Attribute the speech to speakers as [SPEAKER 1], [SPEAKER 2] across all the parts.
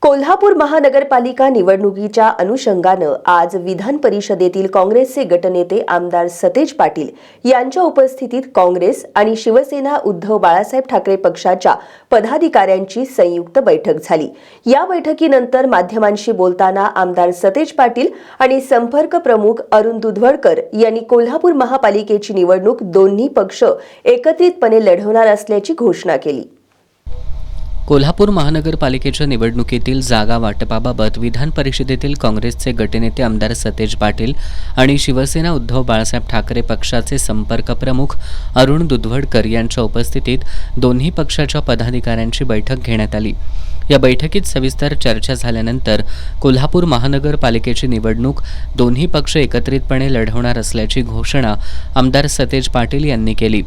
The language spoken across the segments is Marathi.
[SPEAKER 1] कोल्हापूर महानगरपालिका निवडणुकीच्या अनुषंगानं आज विधान परिषदेतील काँग्रेसचे गटनेते आमदार सतेज पाटील यांच्या उपस्थितीत काँग्रेस आणि शिवसेना उद्धव बाळासाहेब ठाकरे पक्षाच्या पदाधिकाऱ्यांची संयुक्त बैठक झाली। या बैठकीनंतर माध्यमांशी बोलताना आमदार सतेज पाटील आणि संपर्क प्रमुख अरुण दुधवडकर यांनी कोल्हापूर महापालिकेची निवडणूक दोन्ही पक्ष एकत्रितपणे लढवणार असल्याची घोषणा केली।
[SPEAKER 2] कोल्हापूर महानगरपालिकेच्या निवडणुकीतील जागा वाटपाबाबत विधान परिषदेतील काँग्रेसचे गटनेते आमदार सतेज पाटील आणि शिवसेना उद्धव बाळासाहेब ठाकरे पक्षाचे संपर्क प्रमुख अरुण दुधवडकर यांच्या उपस्थितीत दोन्ही पक्षाच्या पदाधिकाऱ्यांची बैठक घेण्यात आली। या बैठकीत सविस्तर चर्चा झाल्यानंतर कोल्हापूर महानगरपालिकेची निवडणूक दोन्ही पक्ष एकत्रितपणे लढवणार असल्याची घोषणा आमदार सतेज पाटील यांनी केली।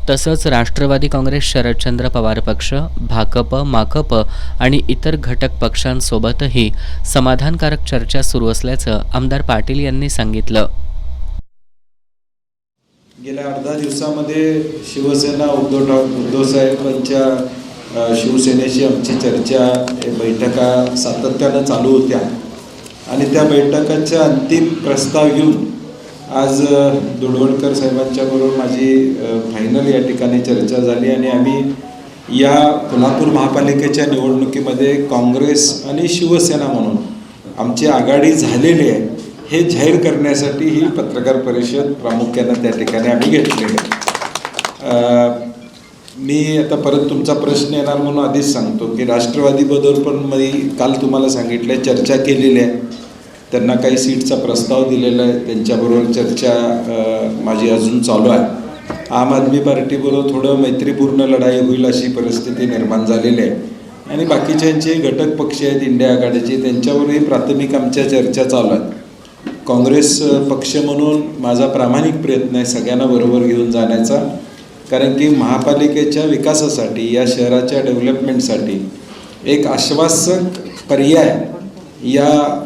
[SPEAKER 2] तसंच राष्ट्रवादी काँग्रेस, शरदचंद्र पवार पक्ष, भाकप, माकप आणि इतर घटक पक्षांसोबतही समाधानकारक चर्चा सुरू असल्याचं आमदार पाटील यांनी सांगितलं।
[SPEAKER 3] गेल्या 8-10 दिवसांमध्ये शिवसेना उद्धव साहेबांच्या शिवसेनेशी आमची चर्चा बैठका सातत्यानं चालू होत्या आणि त्या बैठकांचा अंतिम प्रस्ताव घेऊन आज दुधवडकर साहेबांच्या बरोबर माझी फायनल या ठिकाणी चर्चा झाली आणि आम्ही या कोल्हापूर महापालिकेच्या निवडणुकीमध्ये काँग्रेस आणि शिवसेना म्हणून आमची आघाडी झालेली आहे हे जाहीर करण्यासाठी ही पत्रकार परिषद प्रामुख्याने त्या ठिकाणी आम्ही घेतलेली आहे। मी आता परत तुमचा प्रश्न येणार म्हणून आधीच सांगतो की राष्ट्रवादीबरोबर पण मी काल तुम्हाला सांगितलं चर्चा केलेली आहे, त्यांना काही सीटचा प्रस्ताव दिलेला आहे, त्यांच्याबरोबर चर्चा माझी अजून चालू आहे। आम आदमी पार्टीबरोबर थोडं मैत्रीपूर्ण लढाई होईल अशी परिस्थिती निर्माण झालेली आहे आणि बाकीच्यांचे घटक पक्ष आहेत इंडिया आघाडीचे, त्यांच्यावरही प्राथमिक आमच्या चर्चा चालू आहेत। काँग्रेस पक्ष म्हणून माझा प्रामाणिक प्रयत्न आहे सगळ्यांना बरोबर घेऊन जाण्याचा, कारण की महापालिकेच्या विकासासाठी या शहराच्या डेव्हलपमेंटसाठी एक आश्वासक पर्याय या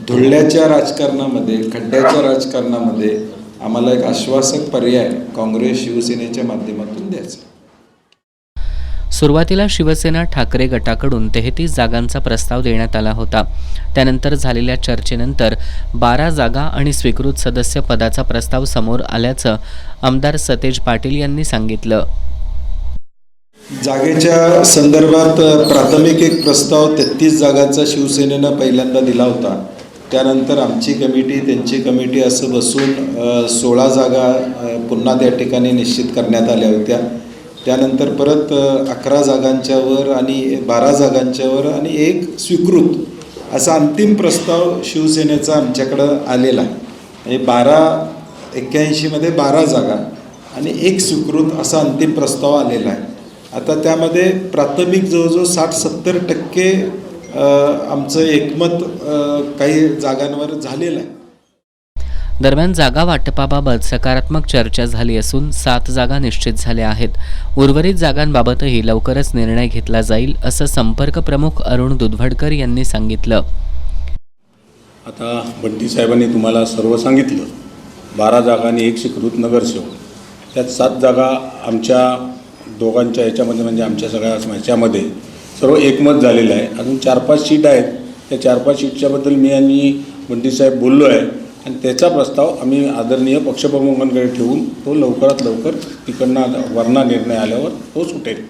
[SPEAKER 3] धुळल्याच्या राजकारणामध्ये, खड्ड्याच्या राजकारणामध्ये आम्हाला एक आश्वासक पर्याय काँग्रेस शिवसेनेच्या माध्यमातून द्यायचा।
[SPEAKER 2] सुरुवातीला शिवसेना ठाकरे गटाकडून 33 जागांचा प्रस्ताव देण्यात आला होता। त्यानंतर झालेल्या चर्चेनंतर 12 जागा आणि स्वीकृत सदस्य पदाचा प्रस्ताव समोर आल्याचं आमदार सतेज पाटील यांनी सांगितलं।
[SPEAKER 3] जागेच्या संदर्भात प्राथमिक एक प्रस्ताव 33 जागांचा शिवसेनेनं पहिल्यांदा दिला होता। त्यानंतर आमची कमिटी, त्यांची कमिटी असं बसून 16 जागा पुन्हा त्या ठिकाणी निश्चित करण्यात आल्या होत्या। त्यानंतर परत 11 जागांच्यावर आणि 12 जागांच्यावर आणि एक स्वीकृत असा अंतिम प्रस्ताव शिवसेनेचा आमच्याकडं आलेला आहे। म्हणजे 81मध्ये 12 जागा आणि एक स्वीकृत असा अंतिम प्रस्ताव आलेला आहे। आता त्यामध्ये प्राथमिक जवळजवळ 60-70% आमचं एकमत काही जागांवर झालेलं आहे।
[SPEAKER 2] दरम्यान जागा वाटपाबाबत सकारात्मक चर्चा झाली असून 7 जागा निश्चित झाल्या आहेत। उर्वरित जागांबाबतही लवकरच निर्णय घेतला जाईल असं संपर्क प्रमुख अरुण दुधवडकर यांनी सांगितलं।
[SPEAKER 4] आता बंटी साहेबांनी तुम्हाला सर्व सांगितलं, 12 जागा आणि एक स्वीकृत नगरसेवक, त्यात 7 जागा आमच्या दोघांच्या याच्यामध्ये म्हणजे आमच्या सगळ्या ह्याच्यामध्ये सर्व एकमत झालेलं आहे। अजून 4-5 सीट आहेत, त्या 4-5 सीटच्याबद्दल मी आणि बंटी साहेब बोललो आहे आणि त्याचा प्रस्ताव आम्ही आदरणीय पक्षप्रमुखांकडे ठेवून तो लवकरात लवकर तिकडनं वरना निर्णय आल्यावर तो सुटेल।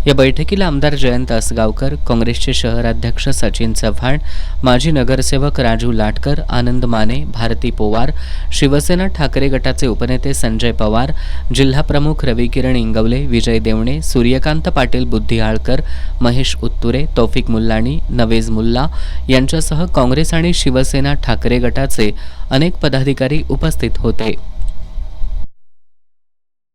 [SPEAKER 2] या बैठकीला आमदार जयंत असगावकर, काँग्रेसचे शहराध्यक्ष सचिन चव्हाण, माजी नगरसेवक राजू लाटकर, आनंद माने, भारती पोवार, शिवसेना ठाकरे गटाचे उपनेते संजय पवार, जिल्हाप्रमुख रविकिरण इंगवले, विजय देवणे, सूर्यकांत पाटील बुद्धिआळकर, महेश उत्तुरे, तौफिक मुल्लाणी, नवेज मुल्ला यांच्यासह काँग्रेस आणि शिवसेना ठाकरे गटाचे अनेक पदाधिकारी उपस्थित होते।